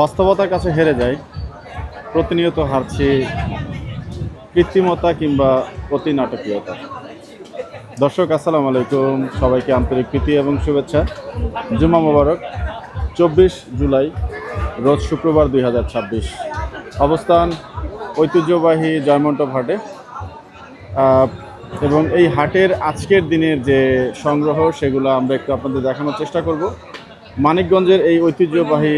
বাস্তবতার কাছে হেরে যায়, প্রতিনিয়ত হারছি কৃত্রিমতা কিংবা অতি নাটকীয়তা। দর্শক আসসালামু আলাইকুম, সবাইকে আন্তরিক প্রীতি এবং শুভেচ্ছা। জুমা মোবারক। 24 জুলাই রোজ শুক্রবার 2026। অবস্থান ঐতিহ্যবাহী জয়মন্টপ হাটে। এবং এই হাটের আজকের দিনের যে সংগ্রহ সেগুলো আমরা একটু আপনাদের দেখানোর চেষ্টা করব। মানিকগঞ্জের এই ঐতিহ্যবাহী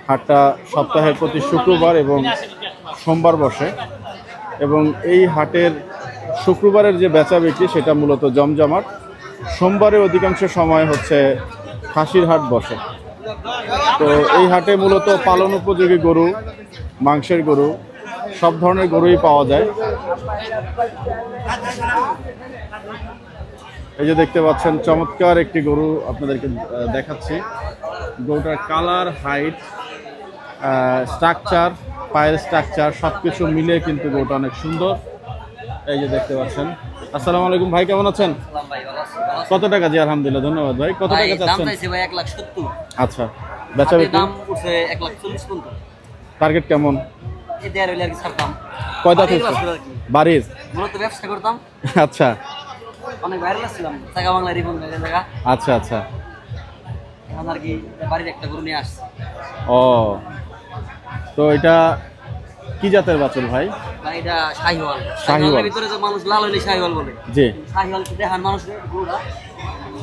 হাটটা সপ্তাহের প্রতি শুক্রবার এবং সোমবার বসে, এবং এই হাটের শুক্রবারের যে বেচা বিক্রি সেটা মূলত জমজমাট। সোমবারে অধিকাংশ সময় হচ্ছে খাসির হাট বসে। তো এই হাটে মূলত পালন উপযোগী গরু, মাংসের গরু, সব ধরনের গরুই পাওয়া যায়। এই যে দেখতে পাচ্ছেন চমৎকার একটি গরু আপনাদেরকে দেখাচ্ছি। গরুটার কালার, হাইট, স্ট্রাকচার, পায়ের স্ট্রাকচার সব কিছু মিলে কিন্তু গরুটা অনেক সুন্দর। এই যে দেখতে পাচ্ছেন। আসসালামু আলাইকুম ভাই, কেমন আছেন? কত টাকা? জি আলহামদুলিল্লাহ, ধন্যবাদ ভাই। কত টাকা চাচ্ছেন? আচ্ছা, বেচা বিক্রি দাম উঠছে 1,40,000 পর্যন্ত। টার্গেট কেমন? এই দেয়ার হইলে আর কি ছাড়তাম। কয়টা থেকে বাড়ির? মূলত ব্যবসা করতাম। আচ্ছা, অনেক ভাইরাল ছিলাম জায়গা বাংলা রিপন জায়গা। আচ্ছা আচ্ছা। এখন আর কি বাড়ির একটা গরু নিয়ে আসছে। ও, তো এটা কি জাতের বাছুর ভাই? ভাই এটা শাহিওয়াল। শাহিওয়াল ভিতরে যে মানুষ লাল হইলে শাহিওয়াল বলে। জি, শাহিওয়াল কি দেখান মানুষের গরুটা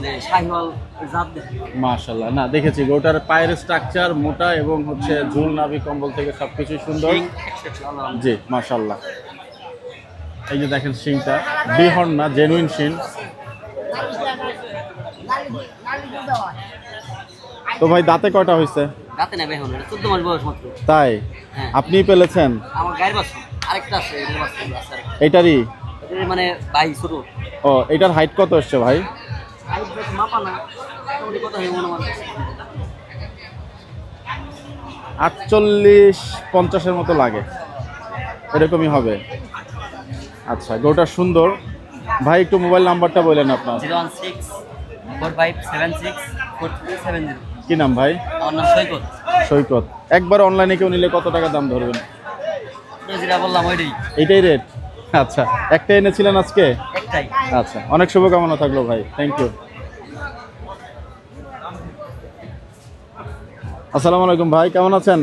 যে শাহিওয়াল জাত দেখে। মাশাআল্লাহ। না, দেখেছি গরুটার পায়ের স্ট্রাকচার মোটা এবং হচ্ছে ঝুল, নাভি, কম্বল থেকে সবকিছু সুন্দর। জি মাশাআল্লাহ। এই যে দেখেন শিংটা বিহর্ন না, জেনুইন শিং। তো ভাই দাঁতে কয়টা হয়েছে? দাঁতে নেবে এখন 14 মাস বয়স মাত্র। তাই? হ্যাঁ। আপনি পেলেছেন? আমার গায়ের বাচ্চা আরেকটা আছে, এর বাচ্চা আছে। এইটারই? এটা মানে ভাই ছোট। ও, এটার হাইট কত আসছে ভাই? হাইট বেশ মাপা না, মোটামুটি কত হয় মনে হয় 48-50 মতো লাগে, এরকমই হবে। আচ্ছা, গরুটা সুন্দর ভাই। একটু মোবাইল নাম্বারটা বললেন আপনার। 01645764370। কি নাম ভাই? আমার নাম সৈকত। সৈকত। একবার অনলাইনে কেউ নিলে কত টাকা দাম ধরবেন? যেটা বললাম ওইটাই। এইটাই রেট? আচ্ছা, একটা এনেছিলেন আজকে? একটাই। আচ্ছা, অনেক শুভকামনা থাকলো ভাই, থ্যাংক ইউ। আসসালামু আলাইকুম ভাই, কেমন আছেন?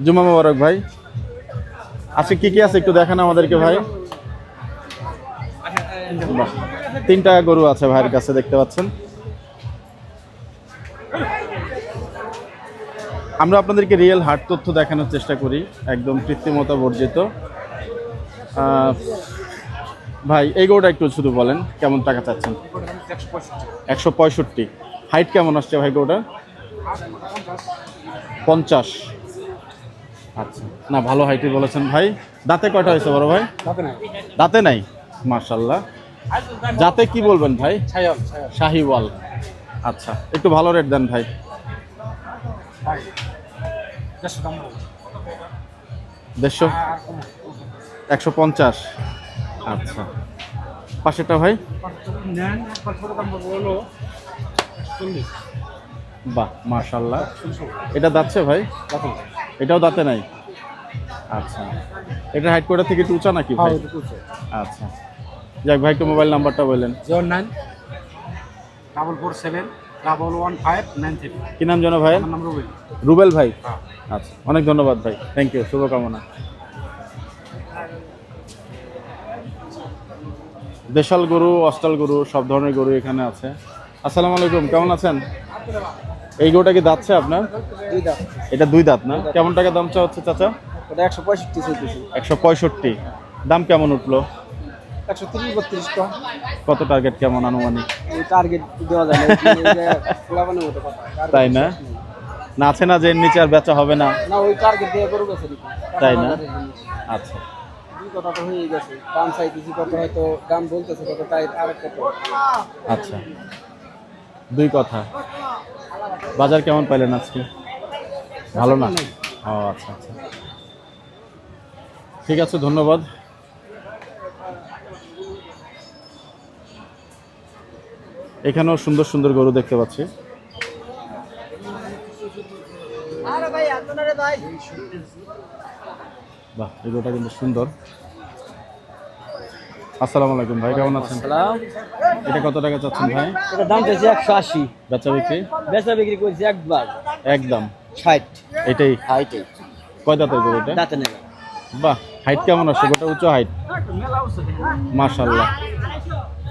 জুমা মোবারক ভাই। আজকে কি কি আছে একটু দেখান আমাদেরকে ভাই। বাহ, 3টা গরু আছে ভাইয়ের কাছে, দেখতে পাচ্ছেন। আমরা আপনাদেরকে রিয়েল হাট তথ্য দেখানোর চেষ্টা করি, একদম কৃত্রিমতা বর্জিত। ভাই এই গরুটা একটু শুধু বলেন কেমন টাকা চাচ্ছেন? 165। হাইট কেমন আসছে ভাই গরুটা? 50। আচ্ছা, না ভালো হাইটই বলেছেন ভাই। দাঁতে কয়টা হয়েছে বড় ভাই? দাঁতে নাই। মাশাআল্লাহ। যাতে কি বলবেন ভাই? শাহিওয়াল। আচ্ছা, একটু ভালো রেট দেন ভাই। 150। 150। আচ্ছা, পাশেরটা ভাই? বাহ মাশাআল্লাহ। এটা দাঁতছে ভাই? এটাও দাঁতে নাই। আচ্ছা, এটা হাইট কোটা থেকে একটু উঁচা নাকি ভাই? আচ্ছা, যাক ভাই একটু মোবাইল নাম্বারটা বললেন। 0944711593। কি নাম জানো ভাই? নাম রুবেল। রুবেল ভাই। আচ্ছা, অনেক ধন্যবাদ ভাই, থ্যাংক ইউ, শুভকামনা। দেশাল গরু, অস্টাল গরু, সব ধরনের গরু এখানে আছে। আসসালামু আলাইকুম, কেমন আছেন? এই গরুটা কি দাঁতছে আপনার? এটা 2 দাঁত না? কেমন টাকা দাম চা হচ্ছে চাচা? 165। দাম কেমন উঠলো? 130-32 টাকা। কত টার্গেট কেমন আনুমানিক? টার্গেট দেওয়া যায় না, তাই না? না আছে না যে এর নিচে আর বেচা হবে না? না, ওই টার্গেট দিয়ে গরু বেচে দিই। তাই না? আচ্ছা, দুই কথা তো হয়ে গেছে। দাম চাইতেছি কত, হয়তো দাম বলতেছে কত, তাই আরেক কত। আচ্ছা, 2 কথা। বাজার কেমন পাইলেন আজকে? ভালো না? ও আচ্ছা আচ্ছা, ঠিক আছে, ধন্যবাদ। এখানেও সুন্দর সুন্দর গরু দেখতে পাচ্ছি। বাহ, এই গরুটা কিন্তু সুন্দর। আসসালামু আলাইকুম ভাই, কেমন আছেন? এটা কত টাকা চাচ্ছেন ভাই? এটা দাম চাইছে 180, বেচা বিক্রি বেচা বিক্রি করছে একবার একদম 60। এটাই। হাইটে কয় দাঁতের গরু এটা? দাঁতে নেই। বাহ, হাইট কেমন আসছে? গোটা উঁচু হাইট, মাশাআল্লাহ।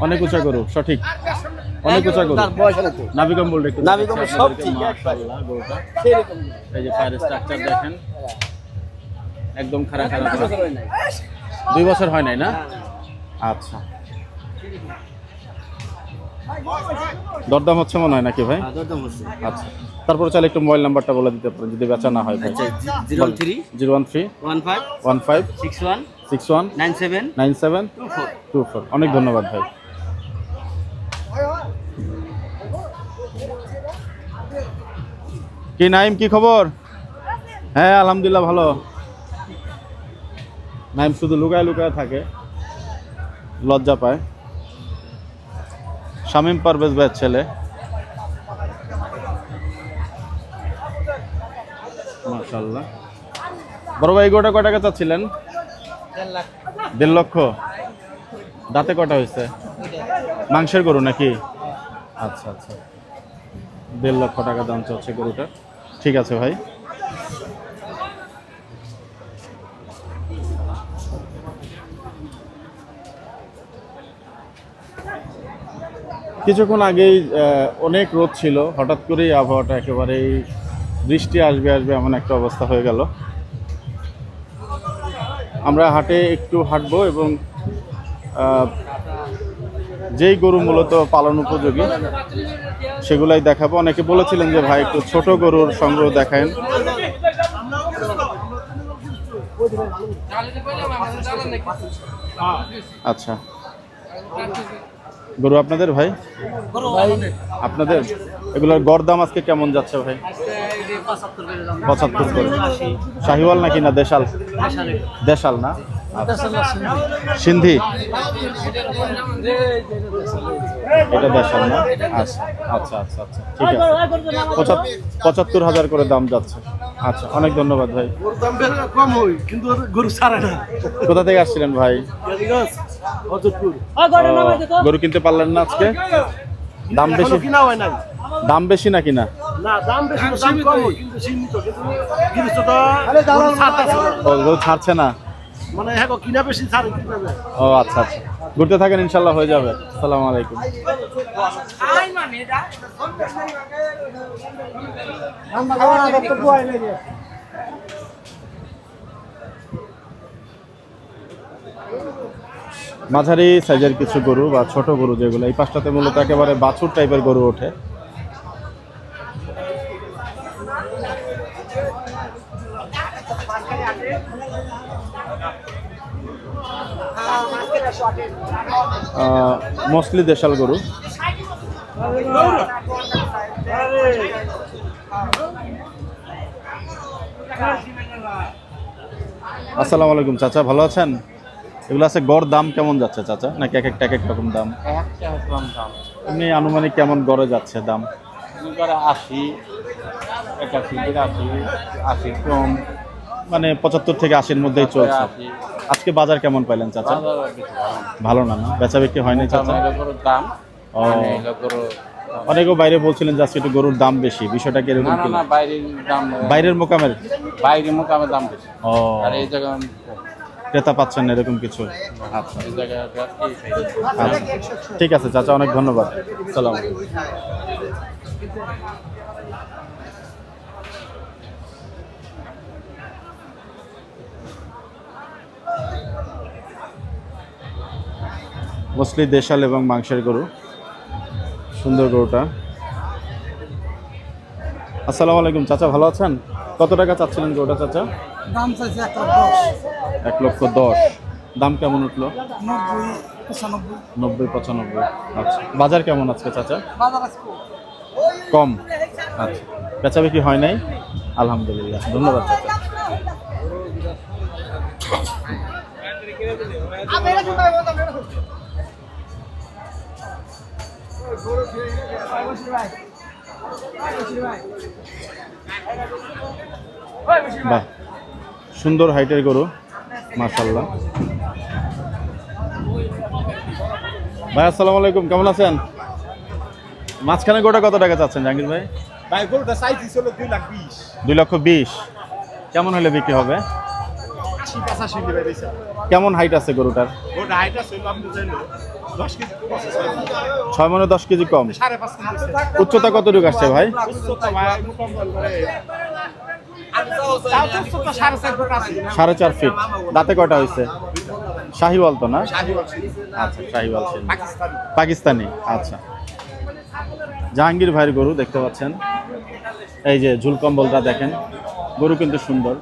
অনেক উঁচা গরু, সঠিক অনেক উঁচা গরু। তার বয়স অনেক তো। নাভি কম্বল একটু নাভি কম্বল সব ঠিক, মাশাআল্লাহ। গরুটা সেরকম এই যে পায়ের স্ট্রাকচার দেখেন, একদম খাড়া খাড়া কিছু করা। করে নাই। 2 বছর হয় নাই না? আচ্ছা, দরদাম হচ্ছে মনে হয় নাকি ভাই? দরদাম হচ্ছে। আচ্ছা, তারপরে চাইলে একটু মোবাইল নাম্বারটা বলে দিতে পারেন যদি বেচা না হয় ভাই। আচ্ছা, 03 013 15 15 61 61 97 97 24। 24। অনেক ধন্যবাদ ভাই। কি নাইম, কি খবর? হ্যাঁ আলহামদুলিল্লাহ ভালো। নাইম শুধু লুকায় লুকায় থাকে, লজ্জা পায়। শামীম পারভেজ ভাইয়ের ছেলে। মাশাআল্লাহ। বড় ভাই, গোটা কয় টাকা চাচ্ছিলেন? 1.5 লক্ষ। দাঁতে কটা হয়েছে? মাংসের গরু নাকি? আচ্ছা আচ্ছা, 1.5 লক্ষ টাকা দাম চলছে গরুটার। ঠিক আছে ভাই। কিছুক্ষণ আগেই অনেক রোদ ছিল, হঠাৎ করেই আবহাওয়াটা একেবারেই বৃষ্টি আসবে আসবে এমন একটা অবস্থা হয়ে গেল। আমরা হাটে একটু হাঁটবো এবং যেই গরু মূলত পালন উপযোগী সেগুলাই দেখাবো। অনেকে বলেছিলেন যে ভাই একটু ছোট গরুর সংগ্রহ দেখায়েন। আচ্ছা, গরু আপনাদের ভাই? আপনাদের। এগুলোর গড়দাম আজকে কেমন যাচ্ছে ভাই? 75 করে। শাহিওয়াল নাকি না দেশাল? দেশাল না? সিন্ধি, এটা দেশাল না? আচ্ছা আচ্ছা আচ্ছা আচ্ছা, ঠিক আছে। 75,000 করে দাম যাচ্ছে। আচ্ছা, অনেক ধন্যবাদ ভাই। কম হয় কিন্তু গরু ছাড়ে না। কোথা থেকে আসছিলেন ভাই? গরু কিনতে পারলেন না আজকে? দাম বেশি? কিনা হয় নাই। দাম বেশি নাকি না? না, দাম বেশি না, দাম কম হয়, কিন্তু সীমিত। কিন্তু গৃহস্থটা গরু ছাড়তেছে না। ও, গরু ছাড়ছে না? মানে হ্যাঁ গো, কিনা বেশি ছাড়ে কিনা যায়। ও আচ্ছা আচ্ছা, ঘুরতে থাকেন, ইনশাল্লাহ হয়ে যাবে। আসসালামু আলাইকুম। মাঝারি সাইজের কিছু গরু বা ছোট গরু যেগুলো, এই পাশটাতে মূলত একেবারে বাছুর টাইপের গরু ওঠে। মোস্টলি দেশাল গরু। আসসালামু আলাইকুম চাচা, ভালো আছেন? এগুলো আছে, গড় দাম কেমন যাচ্ছে চাচা? নাকি এক একটা এক এক রকম দাম? এমনি আনুমানিক কেমন গড়ে যাচ্ছে দাম? 80, 81, 82, 80 কম, মানে 75 থেকে 80-র মধ্যেই চলছে। আজকে বাজার কেমন পাইলেন চাচা? ভালো না? না বেচা বিক্রি হয়নি চাচা? দাম ও, অনেকেও বাইরে বলছিলেন যে আজকে একটু গরুর দাম বেশি, বিষয়টা কি এরকম? না, বাইরের দাম, বাইরের মোকামের? বাইরের মোকামে দাম বেশি। ও, আর এই জায়গায় ক্রেতা পাচ্ছেন না এরকম কিছু? আচ্ছা এই জায়গায় আচ্ছা, ঠিক আছে চাচা, অনেক ধন্যবাদ। সালাম। মোস্টলি দেশাল এবং মাংসের গরু। সুন্দর গরুটা। আসসালামু আলাইকুম চাচা, ভালো আছেন? কত টাকা চাচ্ছিলেন গরুটা চাচা? দাম চাইছে 1,10,000। দাম কেমন উঠলো? 90 95। 90-95। আচ্ছা, বাজার কেমন আজকে চাচা? বাজার আছে কম। আচ্ছা, বেচা বিক্রি হয় নাই? আলহামদুলিল্লাহ, ধন্যবাদ চাচা। বাহ, সুন্দর হাইটের গরু, মাশাআল্লাহ। ভাই আসসালামু আলাইকুম, কেমন আছেন? মাঝখানে গোটা কত টাকা চাচ্ছেন জাহাঙ্গীর ভাই? ভাই গরুটা সাইজ হলো 2,20,000 2,20,000। কেমন হলে বিক্রি হবে? 80-85 দিবে বেচা। কেমন হাইট আছে গরুটার? গরুটা হাইট আছে আপনি জানেন 10 কেজি প্রসেস হয় 6 মনে 10 কেজি কম। 5.5 কেজি উচ্চতা কতটুকু আসছে ভাই? উচ্চতা ভাই মোটামুটি করে 4.5 ফুট আছে। 4.5 ফিট। দাঁতে কয়টা হয়েছে? শাহিওয়াল তো না? শাহিওয়াল আচ্ছা, শাহিওয়াল ছিল। পাকিস্তানি। পাকিস্তানি, আচ্ছা। জাহাঙ্গীর ভাইয়ের গরু দেখতে পাচ্ছেন, এই যে ঝুলকম্বলটা দেখেন, গরু কিন্তু সুন্দর।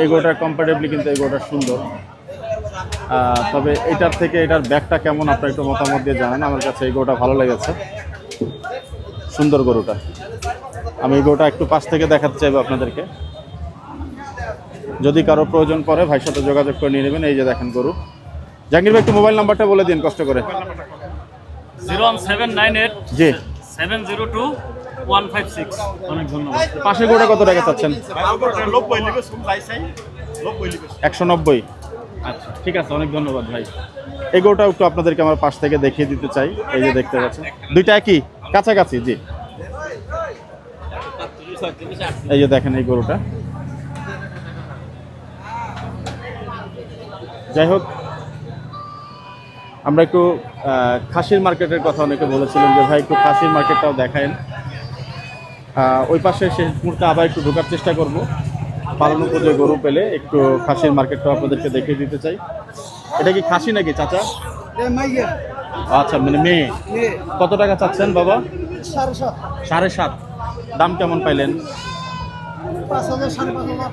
এই গরুটার কম্পারেটিভলি কিন্তু এই গরুটা সুন্দর। তবে এটার থেকে এটার ব্যাগটা কেমন আপনারা একটু মতামত দিয়ে জানান। আমার কাছে এই গরুটা ভালো লেগেছে, সুন্দর গরুটা। আমি এই গরুটা একটু পাশ থেকে দেখাতে চাইবো আপনাদেরকে। যদি কারো প্রয়োজন পড়ে ভাইয়ের সাথে যোগাযোগ করে নিয়ে নেবেন। এই যে দেখেন গরু। জাহাঙ্গীর ভাই একটু মোবাইল নাম্বারটা বলে দিন কষ্ট করে। 01798 জি, 702156। অনেক ধন্যবাদ। পাশে গরুটা কত টাকা চাচ্ছেন? ভাই গরুটা 90 লিবে সুম যাইছাই 90 লিবে। 190। আচ্ছা, ঠিক আছে, অনেক ধন্যবাদ ভাই। এই গরুটা একটু আপনাদেরকে আমার পাশ থেকে দেখিয়ে দিতে চাই। এই যে দেখতে পাচ্ছেন, দুইটা একই কাছাকাছি। জি, এই যে দেখেন এই গরুটা। যাই হোক, আমরা একটু খাসির মার্কেটের কথা অনেকে বলেছিলেন যে ভাই একটু খাসির মার্কেটটাও দেখায়েন। ওই পাশে শেষ মুহূর্তে আবার একটু ঢোকার চেষ্টা করব। পালন উপযোগী গরু পেলে একটু খাসির মার্কেটটাও আপনাদেরকে দেখিয়ে দিতে চাই। এটা কি খাসি নাকি চাচা? আচ্ছা, মানে মেয়ে। কত টাকা চাচ্ছেন বাবা? 7.5। দাম কেমন পাইলেন? 5,000-5,500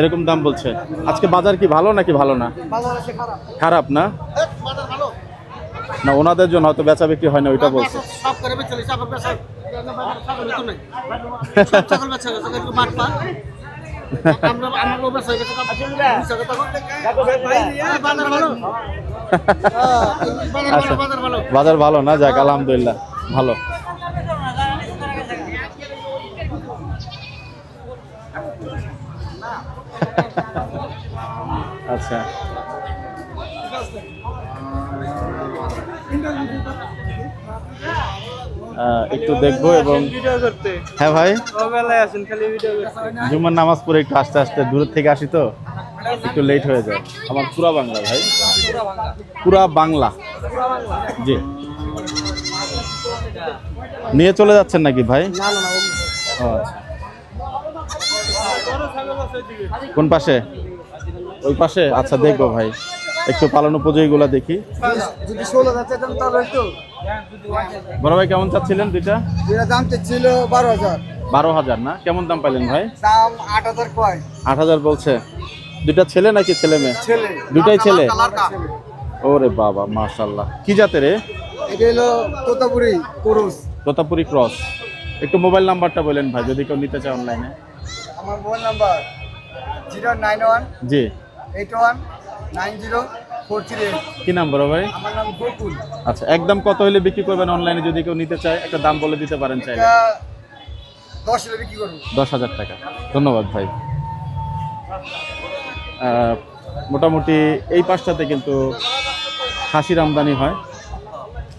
এরকম দাম বলছে। আজকে বাজার কি ভালো নাকি ভালো না? খারাপ না? না, ওনাদের জন্য হয়তো বেচা বিক্রি হয় না, ওইটা বলছে। সব করে বেচলে চাকর বেচা ছাগল তো নাই সব ছাগল বেচা গেছে একটু মাঠ পা আমরা আমরা বেচা গেছে বাজার ভালো আচ্ছা, বাজার ভালো বাজার ভালো না? যাক, আলহামদুলিল্লাহ, ভালো। আচ্ছা, একটু দেখবো এবং হ্যাঁ ভাই, জুম্মার নামাজ পড়ে একটু আস্তে আস্তে দূর থেকে আসি তো একটু লেট হয়ে যায়। আমার পুরা বাংলা ভাই, পুরা বাংলা। জি, নিয়ে চলে যাচ্ছেন নাকি ভাই? ও আচ্ছা, কোন পাশে? ওই পাশে। আচ্ছা, দেখবো ভাই, একটু পালন উপযোগীগুলো দেখি। যদি 16,000 চাইতাম তাহলে একটু বড় ভাই কেমন চাচ্ছিলেন দুইটা? যেটা দাম ছিল 12,000 12,000 না? কেমন দাম পাইলেন ভাই? দাম 8,000 কয় 8,000 বলছে। দুইটা ছেলে নাকি ছেলে মেয়ে? ছেলে দুইটাই ছেলে? লাড়কা ওরে বাবা, মাশাআল্লাহ। কি জাতের? এটা হলো তোতাপুরি পুরুষ। তোতাপুরি ক্রস। একটু মোবাইল নাম্বারটা বলেন ভাই, যদি কেউ নিতে চায় অনলাইনে। আমার মোবাইল নাম্বার 091 জি, 81 90 438। কি নাম বড় ভাই? আমার নাম গোকুল। আচ্ছা, একদম কত হলে বিক্রি করবেন অনলাইনে যদি কেউ নিতে চায়? একটা দাম বলে দিতে পারেন চাইলে। এটা 10 এর বিক্রি করব। 10,000 টাকা। ধন্যবাদ ভাই। মোটামুটি এই পাশটাতে কিন্তু খাসির আমদানি হয়,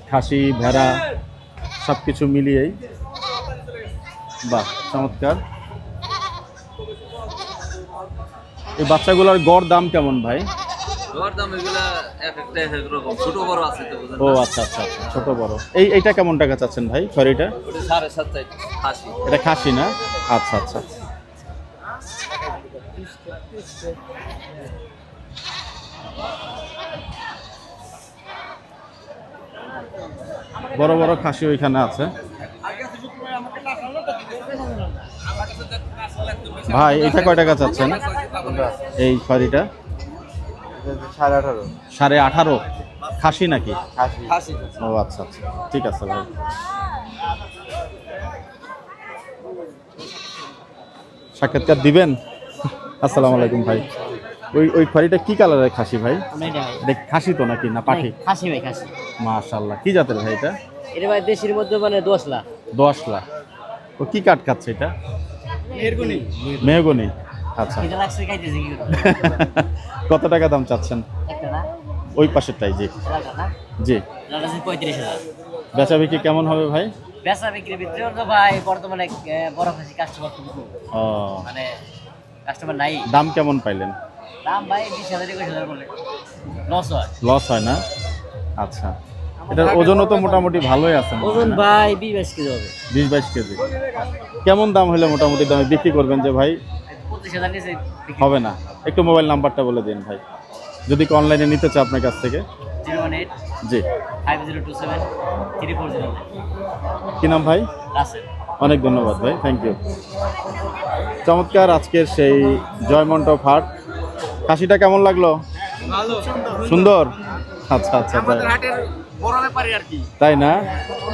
খাসি ভেড়া সব কিছু মিলিয়েই। বাহ, চমৎকার। এই বাচ্চাগুলোর গড় দাম কেমন ভাই? ছোট বড় আছে তো ও আচ্ছা আচ্ছা আচ্ছা, ছোট বড়। এইটা কেমন টাকা চাচ্ছেন ভাই? সরিটা 7.5 খাসি। এটা খাসি না? আচ্ছা আচ্ছা। বড় বড় খাসি ওইখানে আছে ভাই। এটা কয় টাকা চাচ্ছেন এই সরিটা? 18.5 18.5। খাসি নাকি? খাসি। ও আচ্ছা আচ্ছা, ঠিক আছে ভাই। সাক্ষাৎকার দিবেন? আসসালামু আলাইকুম ভাই। ওই খড়িটা কি কালারের খাসি ভাই? এটা খাসি তো নাকি না পাঠি? খাসি ভাই, খাসি। মাশাআল্লাহ। কি জাতের ভাই এটা? এটা ভাই দেশের মধ্যে মানে 10 লাখ। 10 লাখ। ও কি কাঠ খাচ্ছে এটা? মেহগনি। আচ্ছা এটা লাগছে খাইতেছি কি করে কত টাকা দাম চাচ্ছেন? একটা না ওই পাশেরটাই, জি লাগা না জি। লাগা 35,000 বেচা বিক্রি কেমন হবে ভাই? বেচা বিক্রির ভিতরে তো ভাই বর্তমানে বড় খাসি কাস্টমার খুব কম। ও, মানে কাস্টমার নাই। দাম কেমন পাইলেন? দাম ভাই 20,000 21,000 বলে লস হয়। লস হয় না? আচ্ছা, এটার ওজনও তো মোটামুটি ভালোই আছে মনে হয় ওজন না? ভাই 20-22 কেজি হবে। 20-22 কেজি। কেমন দাম হলে মোটামুটি দামে বিক্রি করবেন যে ভাই? 25,000 নিচে বিক্রি হবে না। একটু মোবাইল নাম্বারটা বলে দিন ভাই, যদি অনলাইনে নিতে চায় আপনার কাছ থেকে। 018 জি। 5027 3409 কি নাম ভাই? রাসেল। অনেক ধন্যবাদ ভাই, থ্যাংক ইউ। চমৎকার আজকের সেই জয়মন্টপ হাট। খাসিটা কেমন লাগলো? ভালো সুন্দর। আচ্ছা আচ্ছা, আমাদের হাটের বড় ব্যাপারই আর কি, তাই না?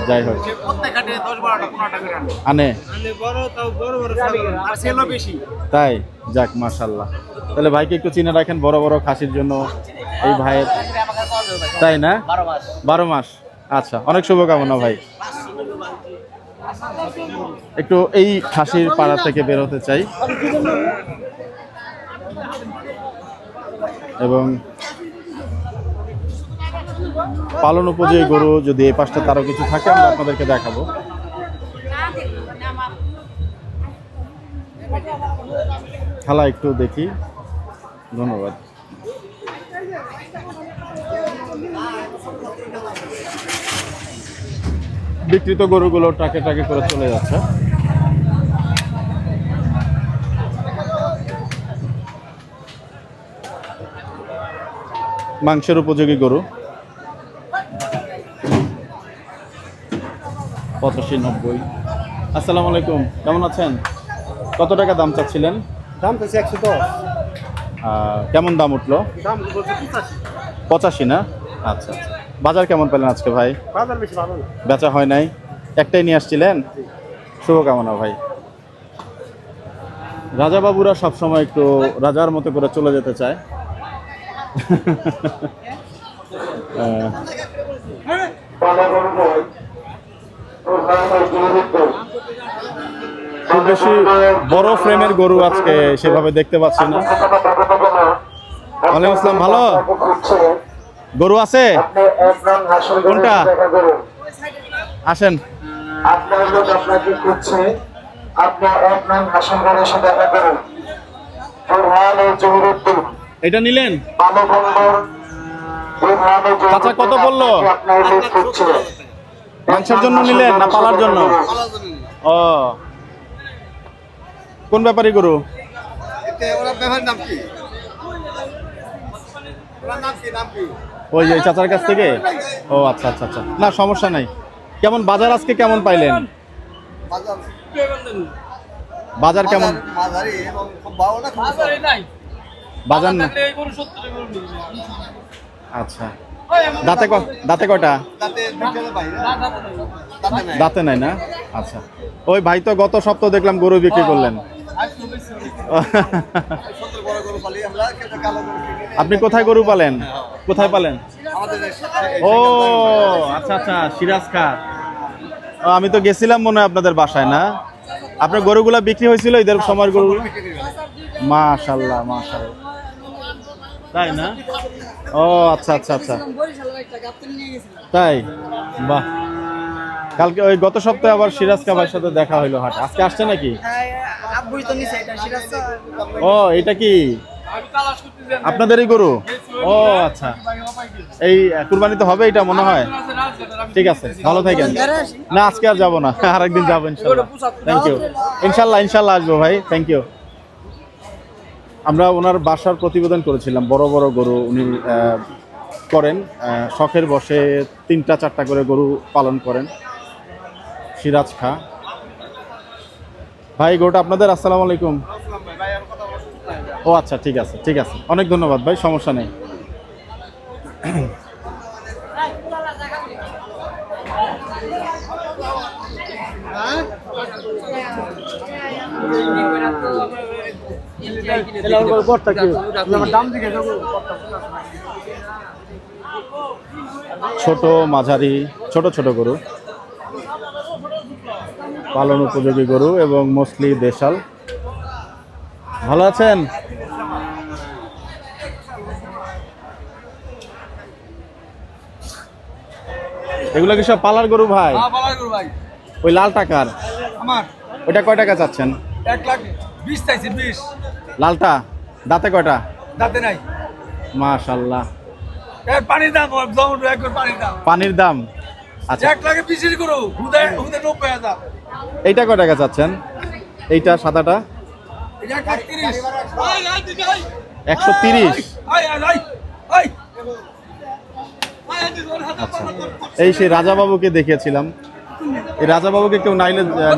যাই হোক, প্রত্যেক হাটে 10-12টা 15টা করে আনে। আনে আনলে বড় তাও বড় বড় ছাগল আর সেলও বেশি। তাই? যাক মাশাল্লাহ। তাহলে ভাইকে একটু চিনে রাখেন বড় বড় খাসির জন্য এই ভাইয়ের, আমাকে কল দেবে ভাই। তাই না? 12 মাস। 12 মাস। আচ্ছা, অনেক শুভকামনা ভাই। একটু এই খাসির পাড়া থেকে বের হতে চাই এবং পালন উপযোগী গরু যদি এই পাশটা তারও কিছু থাকে আমরা আপনাদেরকে দেখাবো। খেলা একটু দেখি, ধন্যবাদ। বিক্রিত গরুগুলো ট্রাকে ট্রাকে করে চলে যাচ্ছে। মাংসের উপযোগী গরু 85-90। আসসালামু আলাইকুম, কেমন আছেন? কত টাকা দাম চাচ্ছিলেন? দাম তো 110। কেমন দাম উঠলো? দাম বলছে 85 না? আচ্ছা আচ্ছা। বাজার কেমন পেলেন আজকে ভাই? বাজার বেশি ভালো না। বেচা হয় নাই, একটাই নিয়ে আসছিলেন? শুভকামনা ভাই। রাজাবাবুরা সবসময় একটু রাজার মতো করে চলে যেতে চায়। খুব বেশি বড় ফ্রেমের গরু আজকে সেভাবে দেখতে পাচ্ছি না। ওয়ালাইকুম আসসালাম, ভালো গরু আছে? কোনটা? আসেন। আপনার লোক আপনাকে খুঁজছে, আপনার এক নাম হাসন করে এসে দেখা করুন। প্রধান ও জহিরুদ্দিন এটা নিলেন? বালু বন্দর প্রধান ও চাচা কত বললো? আপনার লোক খুঁজছে। মাংসের জন্য নিলেন না পালার জন্য? ও, কোন ব্যাপারী গরু? ওরা ব্যাপার নাম কি? ওরা নাম কি? নাম কি? ওই যে চাচার কাছ থেকে? ও আচ্ছা আচ্ছা আচ্ছা, না সমস্যা নাই। কেমন বাজার আজকে কেমন পাইলেন? বাজার কেমন? মাঝারি এবং খুব ভালো না, খুব ভালো নাই। বাজার না? আচ্ছা, দাঁতে কয়টা? তাতে বিকেলে বাইরে তাতে নাই। দাঁতে নাই না? আচ্ছা, ওই ভাই তো গত সপ্তাহ দেখলাম গরু বিক্রি করলেন। সত্তর বড় গরু পালি আমরা, কেটে কালো গরু কিনে আপনি কোথায় গরু পালেন? কোথায় পালেন? আমাদের ও আচ্ছা আচ্ছা, সিরাজ খা। আমি তো গেছিলাম মনে হয় আপনাদের বাসায়, না? আপনার গরুগুলা বিক্রি হয়েছিল ঈদের সময় গরু? মাশাআল্লাহ মাশাআল্লাহ, তাই না? ও আচ্ছা আচ্ছা আচ্ছা, তাই? বাহ। কালকে ওই গত সপ্তাহে আবার সিরাজ কা ভাইয়ের সাথে দেখা হইলো হাটে। আজকে আসছে নাকি? আব্বুই তো নিছে এটা সিরাজ। ও, এটা কি আপনাদেরই গরু? ও আচ্ছা, এই কুরবানি তো হবে এটা মনে হয়। ঠিক আছে, ভালো থাকেন। না আজকে আর যাবো না, আরেকদিন যাবো ইনশাল্লাহ। Thank you. ইনশাল্লাহ ইনশাল্লাহ আসবো ভাই, থ্যাংক ইউ। আমরা ওনার বাসার প্রতিবেদন করেছিলাম। বড় বড় গরু উনি করেন, শখের বসে 3টা-4টা করে গরু পালন করেন। সিরাজ খা ভাই, গরুটা আপনাদের? আসসালামু আলাইকুম। ও আচ্ছা, ঠিক আছে ঠিক আছে, অনেক ধন্যবাদ ভাই, সমস্যা নেই। ছোট মাঝারি ছোট ছোট গরু, পালন উপযোগী গরু এবং মোস্টলি দেশাল। ভালো আছেন? এগুলো কি সব পালার গরু ভাই? ভাই ওই লাল টাকার আমার ওইটা কয় টাকা চাচ্ছেন? 1,20,000 চাইছি 20 লালটা দাঁতে কয়টা? দাঁতে নাই মাশাআল্লাহ। এর পানির দাম জমটো একবার পানির দাম পানির দাম আচ্ছা 1,20,000 করো হুদে হুদে 90,000 এইটা কয় টাকা চাচ্ছেন? এইটা সাদাটা এটা 1,30 আই আই দিদি I 130। I I I I আচ্ছা এই সেই রাজাবাবুকে দেখিয়েছিলাম, এই রাজাবাবুকে কেউ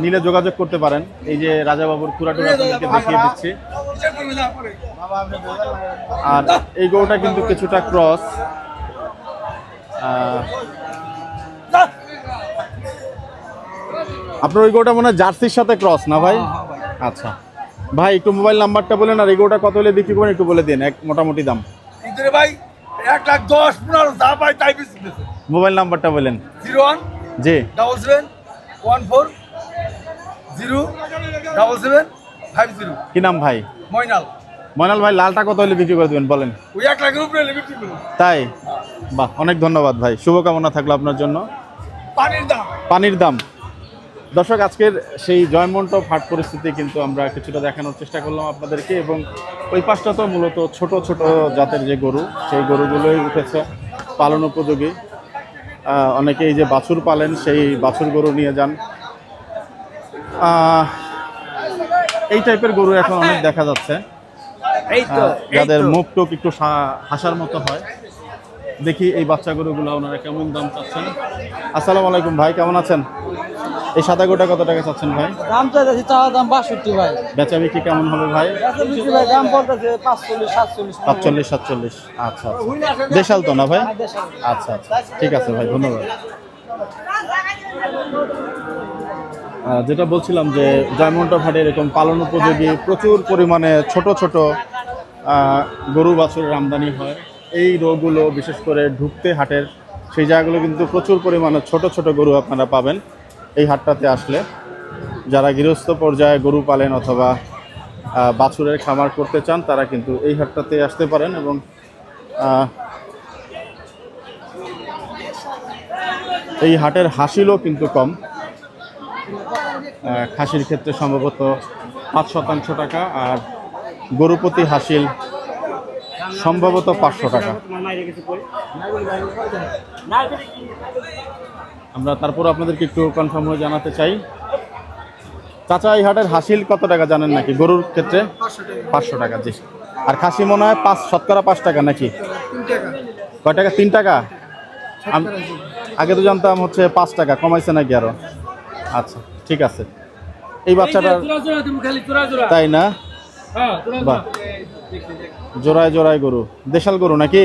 নিলে যোগাযোগ করতে পারেন। এই যে রাজাবাবুর খুঁড়াটুরা আপনাদেরকে দেখিয়ে দিচ্ছি। আর এই গরুটা কিন্তু কিছুটা ক্রস। আপনার ওই গরুটা মনে হয় জার্সির সাথে ক্রস না ভাই? আচ্ছা ভাই একটু মোবাইল নাম্বারটা বলেন, আর এই গরুটা কত হলে বিক্রি করবেন একটু বলে দিন, এক মোটামুটি দাম। ইতরে ভাই 1,10,15 যা পাই তাই বেচতেছে। মোবাইল নাম্বারটা বলেন। 01 জি 77 14 077 50 কি নাম ভাই? ময়নাল ময়নাল ভাই, লালটা কত হলে বিক্রি করে দেবেন বলেন। ওই 1,00,000 উপরে বিক্রি করব। তাই? বাহ, অনেক ধন্যবাদ ভাই, শুভকামনা থাকলো আপনার জন্য। পানির দাম পানির দাম। দর্শক আজকের সেই জয়মন্টপ হাট পরিস্থিতি কিন্তু আমরা কিছুটা দেখানোর চেষ্টা করলাম আপনাদেরকে, এবং ওই পাশটা তো মূলত ছোট ছোট জাতের যে গরু, সেই গরুগুলোই উঠেছে পালন উপযোগী। অনেকে এই যে বাছুর পালেন, সেই বাছুর গরু নিয়ে যান। এই টাইপের গরু এখন অনেক দেখা যাচ্ছে, যাদের মুখ টুক একটু হাসার মতো হয়। দেখি এই বাচ্চা গরুগুলো ওনারা কেমন দাম চাচ্ছেন। আসসালামু আলাইকুম ভাই, কেমন আছেন? এই সাদা গোটা কত টাকা চাচ্ছেন ভাই? দাম চাইছি চা দাম 62 ভাই। বেচা বিক্রি কেমন হবে ভাই? ভাই দাম বলতেছে 45 47 45 47। আচ্ছা আচ্ছা, দেশাল তো না ভাই? আচ্ছা আচ্ছা, ঠিক আছে ভাই, ধন্যবাদ। যেটা বলছিলাম যে জয়মন্টপ হাটে এরকম পালন উপযোগী প্রচুর পরিমাণে ছোট ছোট গরু বাছুরের আমদানি হয়। এই রোগগুলো বিশেষ করে ঢুকতে হাটের সেই জায়গাগুলো কিন্তু প্রচুর পরিমাণে ছোট ছোট গরু আপনারা পাবেন এই হাটটাতে আসলে। যারা গৃহস্থ পর্যায়ে গরু পালেন অথবা বাছুরের খামার করতে চান তারা কিন্তু এই হাটটাতে আসতে পারেন। এবং এই হাটের হাসিলও কিন্তু কম, খাসির ক্ষেত্রে সম্ভবত 5% টাকা, আর গরুপতি হাসিল সম্ভবত 500 টাকা। আমরা তারপর আপনাদেরকে একটু কনফার্ম হয়ে জানাতে চাই। চাচা এই হাটের হাসিল কত টাকা জানেন নাকি? গরুর ক্ষেত্রে 500 টাকা। জি। আর খাসি মনে হয় 5 টাকা নাকি? 3 টাকা। কয় টাকা? 3 টাকা। আগে তো জানতাম হচ্ছে 5 টাকা, কমাইছে নাকি আরো? আচ্ছা ঠিক আছে। এই বাচ্চাটা তাই না? বাহ, জোড়ায় জোড়ায় গরু, দেশাল গরু নাকি?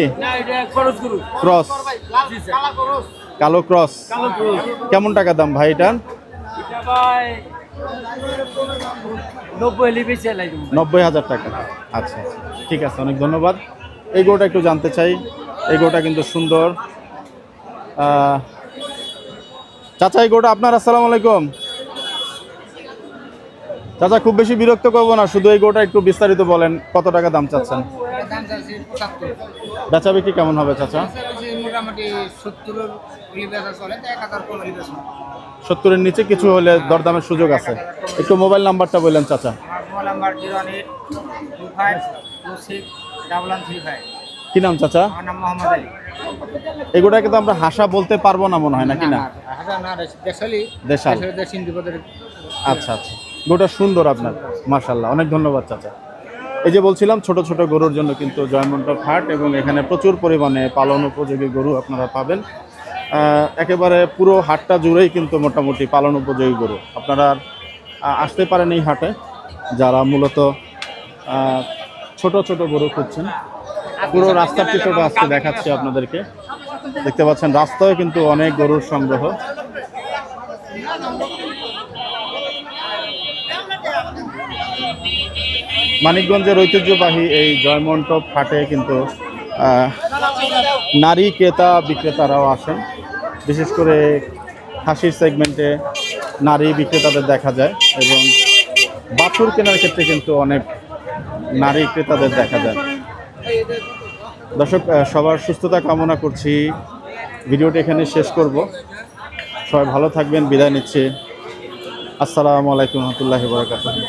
ক্রস, কালো ক্রস। কেমন টাকা দাম ভাই এটা? 90,000 টাকা। আচ্ছা আচ্ছা, ঠিক আছে, অনেক ধন্যবাদ। এই গরুটা একটু জানতে চাই। এই গরুটা কিন্তু সুন্দর। চাচা এই গরুটা আপনার? আসসালামু আলাইকুম চাচা, খুব বেশি বিরক্ত করবো না, শুধু এই গরুটা একটু বিস্তারিত বলেন, কত টাকা দাম চাচ্ছেন? বেচা বিক্রি কেমন হবে চাচা? মোটামুটি 70-এর নিচে কিছু হলে দরদামের সুযোগ আছে। একটু মোবাইল নাম্বারটা বললেন চাচা। Mobile number 082526135। কি নাম চাচা? আমার নাম মোহাম্মদ আলী। এগুলোটাকে তো আমরা হাসা বলতে পারবো না মনে হয়, নাকি না? দেশাল। আচ্ছা আচ্ছা, গরুটা সুন্দর আপনার, মাশাআল্লাহ, অনেক ধন্যবাদ চাচা। এই যে বলছিলাম ছোট ছোট গরুর জন্য কিন্তু জয়মন্টপ হাট, এবং এখানে প্রচুর পরিমাণে পালন উপযোগী গরু আপনারা পাবেন। একেবারে পুরো হাটটা জুড়েই কিন্তু মোটামুটি পালন উপযোগী গরু। আপনারা আসতে পারেন এই হাটে যারা মূলত ছোট ছোট গরু খুঁজছেন। পুরো রাস্তার চিত্রটা আজকে দেখাচ্ছি আপনাদেরকে। দেখতে পাচ্ছেন রাস্তায় কিন্তু অনেক গরুর সংগ্রহ। মানিকগঞ্জের ঐতিহ্যবাহী এই জয়মন্টপ হাটে কিন্তু নারী ক্রেতা বিক্রেতারাও আসেন। বিশেষ করে খাসির সেগমেন্টে নারী বিক্রেতাদের দেখা যায়, এবং বাছুর কেনার ক্ষেত্রে কিন্তু অনেক নারী ক্রেতাদের দেখা যায়। দর্শক, সবার সুস্থতা কামনা করছি। ভিডিওটি এখানে শেষ করব। সবাই ভালো থাকবেন, বিদায় নিচ্ছি। আসসালামু আলাইকুম রহমতুল্লাহি ওয়া বারাকাতুহু।